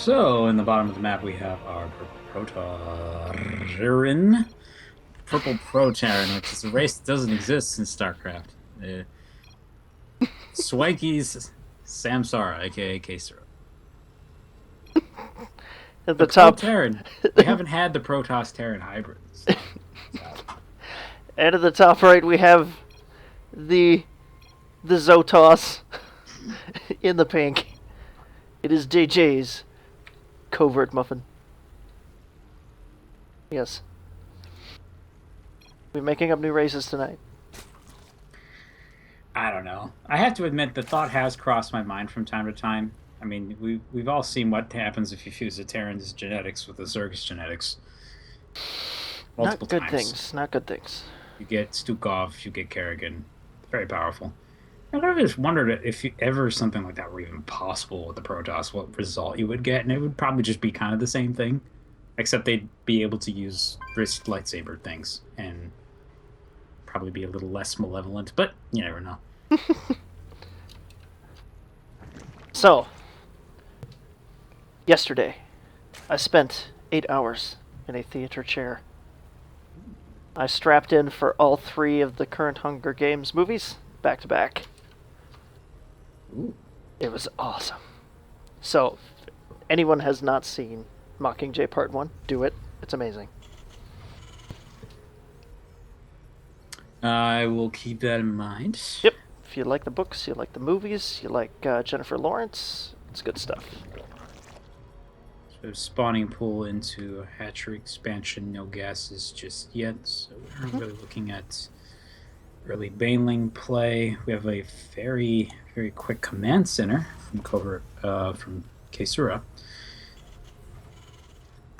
So, in the bottom of the map, we have our Protoran, Purple Proteran, which is a race that doesn't exist in StarCraft. Swikey's Samsara, aka Caesura. At The the top, Proteran, we haven't had the Protoss Terran hybrid. and at the top right, we have the Zotos in the pink. It is JJ's CovertMuffin. Yes. We're making up new races tonight. I don't know. I have to admit, the thought has crossed my mind from time to time. I mean, we've all seen what happens if you fuse a Terran's genetics with a Zerg's genetics multiple Not good times. things. Not good things. You get Stukov, you get Kerrigan. Very powerful. I just wondered if ever something like that were even possible with the Protoss, what result you would get, and it would probably just be kind of the same thing, except they'd be able to use wrist lightsaber things and probably be a little less malevolent, but you never know. So, yesterday, I spent 8 hours in a theater chair. I strapped in for all 3 of the current Hunger Games movies, back to back. Ooh. It was awesome. So, if anyone has not seen Mockingjay Part 1, do it. It's amazing. I will keep that in mind. Yep. If you like the books, you like the movies, you like Jennifer Lawrence, it's good stuff. So spawning pool into a hatchery expansion, no gases just yet. So we're really looking at early Baneling play. We have a very, very quick command center from Caesura.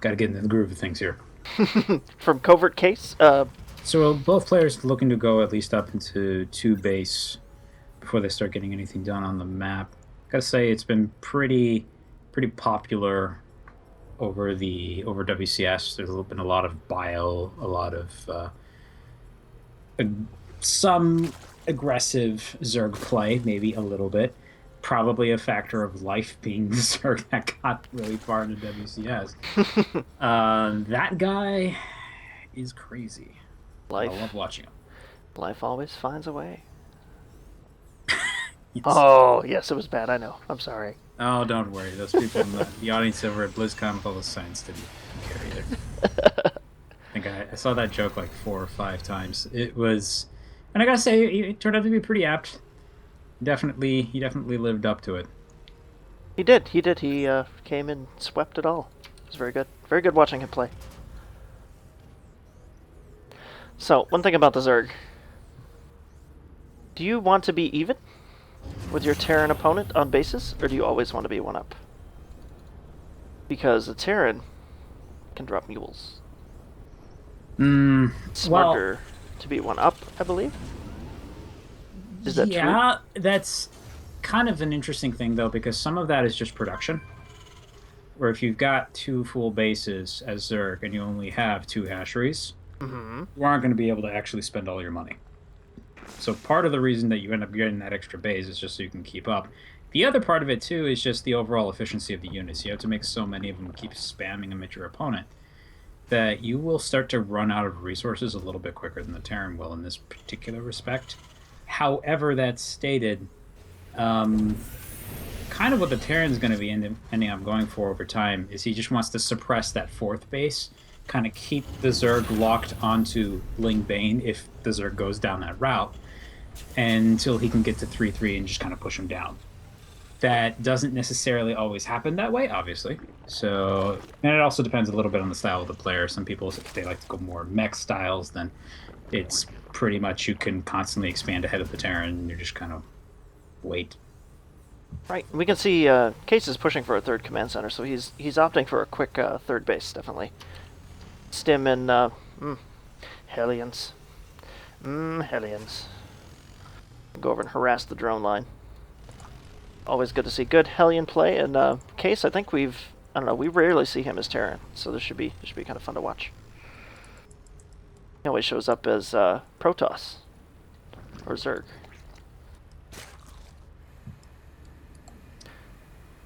Got to get into the groove of things here. From Covert Case, So both players looking to go at least up into 2 base before they start getting anything done on the map. Gotta say it's been pretty popular over WCS. There's been a lot of bio, a lot of some aggressive Zerg play, maybe a little bit. Probably a factor of life being the Zerg that got really far into WCS. That guy is crazy. life. I love watching him. Life always finds a way. Yes. Oh, yes, it was bad, I know. I'm sorry. Oh, don't worry. Those people in the audience over at BlizzCon with all the signs didn't care either. I think I saw that joke like 4 or 5 times. It was, and I gotta say, it turned out to be pretty apt. He definitely lived up to it. He did. He came and swept it all. It was very good. Very good watching him play. So, one thing about the Zerg. Do you want to be even with your Terran opponent on bases, or do you always want to be 1-up? Because the Terran can drop mules. It's smarter to be 1-up, I believe. Is that true? Yeah, that's kind of an interesting thing, though, because some of that is just production. Where if you've got 2 full bases as Zerg and you only have 2 hatcheries, you aren't going to be able to actually spend all your money. So part of the reason that you end up getting that extra base is just so you can keep up. The other part of it, too, is just the overall efficiency of the units. You have to make so many of them keep spamming them at your opponent that you will start to run out of resources a little bit quicker than the Terran will in this particular respect. However, that's stated, kind of what the Terran's going to be ending up going for over time is he just wants to suppress that 4th base, kind of keep the Zerg locked onto Ling Bane if the Zerg goes down that route, until he can get to 3-3 and just kind of push him down. That doesn't necessarily always happen that way, obviously. So, and it also depends a little bit on the style of the player. Some people, if they like to go more mech styles, then it's pretty much you can constantly expand ahead of the Terran and you just kind of wait. Right. We can see Case is pushing for a 3rd command center, so he's opting for a quick 3rd base, definitely. Stim and Hellions. Hellions. Go over and harass the drone line. Always good to see good Hellion play, and Case, I think we rarely see him as Terran, so this should be kind of fun to watch. He always shows up as Protoss or Zerg.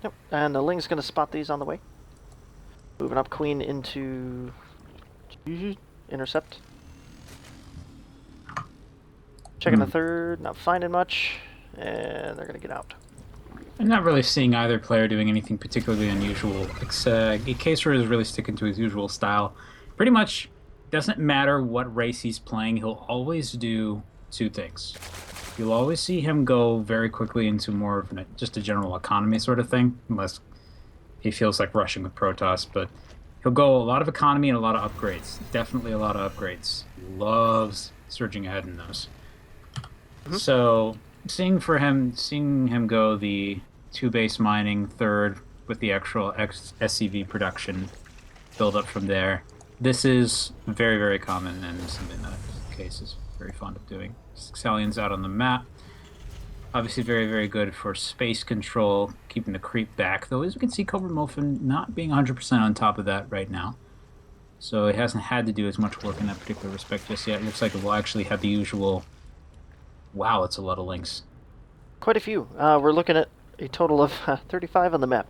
Yep, and the Ling's going to spot these on the way. Moving up queen into intercept. Checking the third, not finding much, and they're gonna get out. I'm not really seeing either player doing anything particularly unusual. Caesura is really sticking to his usual style. Pretty much doesn't matter what race he's playing, he'll always do two things. You'll always see him go very quickly into more of just a general economy sort of thing, unless he feels like rushing with Protoss, but he'll go a lot of economy and a lot of upgrades. Definitely a lot of upgrades. He loves surging ahead in those. So seeing him go the 2-base mining third with the actual SCV production build up from there. This is very, very common and something that Case is very fond of doing. Stallions out on the map. Obviously very, very good for space control, keeping the creep back, though as we can see CovertMuffin not being 100% on top of that right now. So it hasn't had to do as much work in that particular respect just yet. It looks like it will actually have the usual... Wow, it's a lot of links. Quite a few. We're looking at a total of 35 on the map.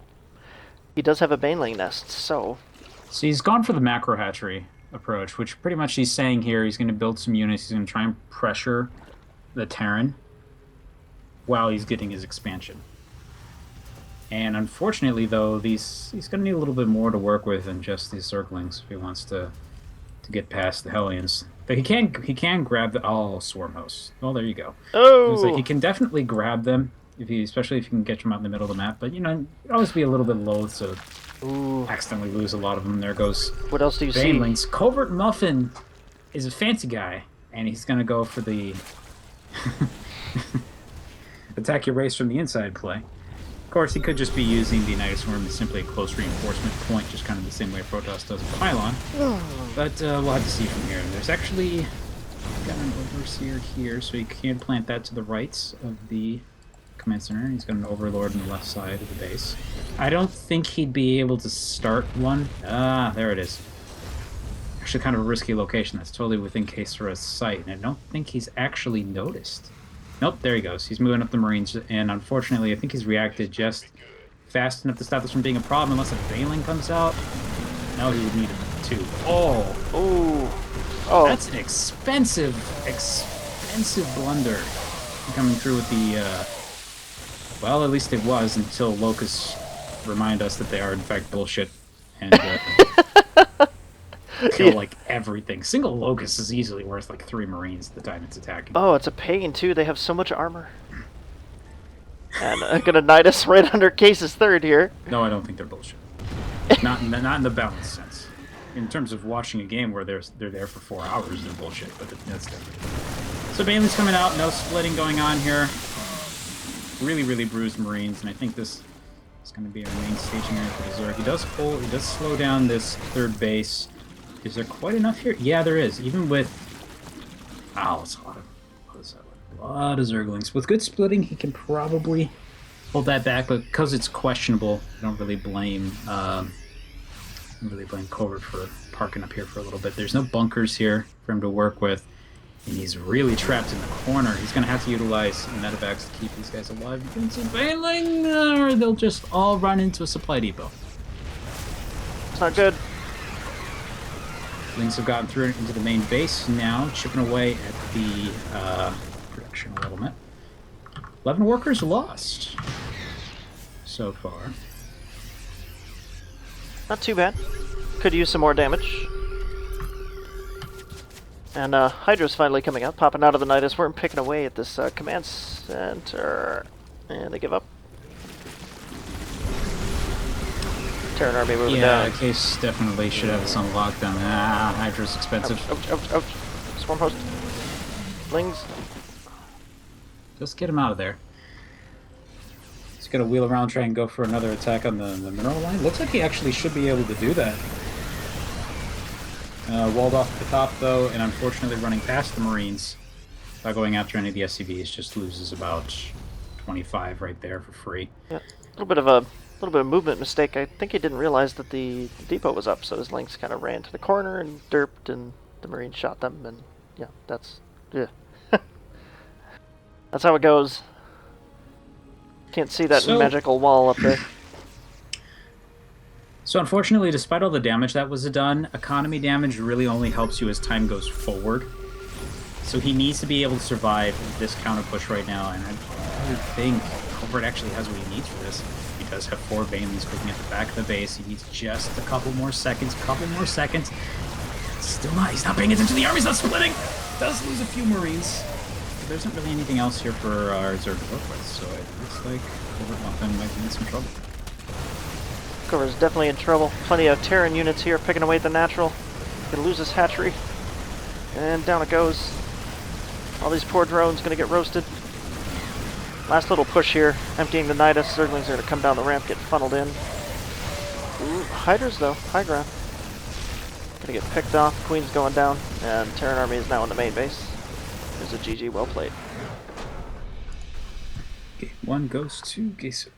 He does have a baneling nest, so... So he's gone for the macro hatchery approach, which pretty much he's saying here he's going to build some units, he's going to try and pressure the Terran while he's getting his expansion. And unfortunately, though, he's going to need a little bit more to work with than just these circlings if he wants to get past the Hellions. But he can grab the Swarm hosts. Oh, there you go. Oh, He can definitely grab them especially if you can get them out in the middle of the map. But you know, you'd always be a little bit loath to accidentally lose a lot of them. There goes. What else do you Banelings. see? CovertMuffin is a fancy guy, and he's going to go for the attack your race from the inside play. Of course, he could just be using the United Swarm as simply a close reinforcement point, just kind of the same way Protoss does with Pylon. But we'll have to see from here. There's actually got an Overseer here, so he can plant that to the right of the command center. He's got an Overlord on the left side of the base. I don't think he'd be able to start one. Ah, there it is. Actually, kind of a risky location. That's totally within Caesura's sight, and I don't think he's actually noticed. Nope, there he goes. He's moving up the Marines, and unfortunately, I think he's reacted just fast enough to stop this from being a problem, unless a Baneling comes out. No, he would need a 2. Oh! That's an expensive blunder coming through with the, well, at least it was until Locusts remind us that they are, in fact, bullshit, and kill, like, everything. Single Locust is easily worth, like, 3 Marines at the time it's attacking. Oh, it's a pain, too. They have so much armor. And I'm gonna knight us right under Case's third here. No, I don't think they're bullshit. not in the balanced sense. In terms of watching a game where they're there for 4 hours, they're bullshit, but that's different. So Baneling's coming out, no splitting going on here. Really, really bruised Marines, and I think this is going to be our main staging area for the Zerg. He does slow down this third base. Is there quite enough here? Yeah, there is. Even with... Wow, it's a lot of Zerglings. With good splitting, he can probably hold that back, but because it's questionable, I don't really blame Covert for parking up here for a little bit. There's no bunkers here for him to work with, and he's really trapped in the corner. He's going to have to utilize medevacs to keep these guys alive against a Baneling, or they'll just all run into a supply depot. It's not good. Lings have gotten through into the main base now, chipping away at the production a little bit. 11 workers lost so far. Not too bad. Could use some more damage. And Hydra's finally coming out, popping out of the Nidus Worm, picking away at this command center. And they give up. Terran army moving down. Yeah, Case definitely should have this on lockdown. Ah, Hydra's expensive. Ouch. Swarm host. Lings. Just get him out of there. He's going to wheel around, try and go for another attack on the mineral line. Looks like he actually should be able to do that. Walled off at the top, though, and unfortunately running past the Marines by going after any of the SCVs just loses about 25 right there for free. Yeah, a little bit of movement mistake. I think he didn't realize that the depot was up, so his Lynx kind of ran to the corner and derped, and the Marines shot them, and yeah, that's that's how it goes. Can't see that magical wall up there. So unfortunately, despite all the damage that was done, economy damage really only helps you as time goes forward. So he needs to be able to survive this counter push right now, and I really think Covert actually has what he needs for this. He does have 4 Banelings cooking at the back of the base. He needs just a couple more seconds, Still not. He's not paying attention. The army's not splitting. Does lose a few Marines. But there isn't really anything else here for our Zerg to work with, so it looks like CovertMuffin might be in some trouble. Covert's definitely in trouble. Plenty of Terran units here picking away at the natural. Gonna lose his hatchery. And down it goes. All these poor drones gonna get roasted. Last little push here, emptying the Nidus. Zerglings are gonna come down the ramp, get funneled in. Ooh, Hydras though, high ground. Gonna get picked off, Queen's going down, and Terran army is now in the main base. There's a GG, well played. Game 1 goes to Caesura.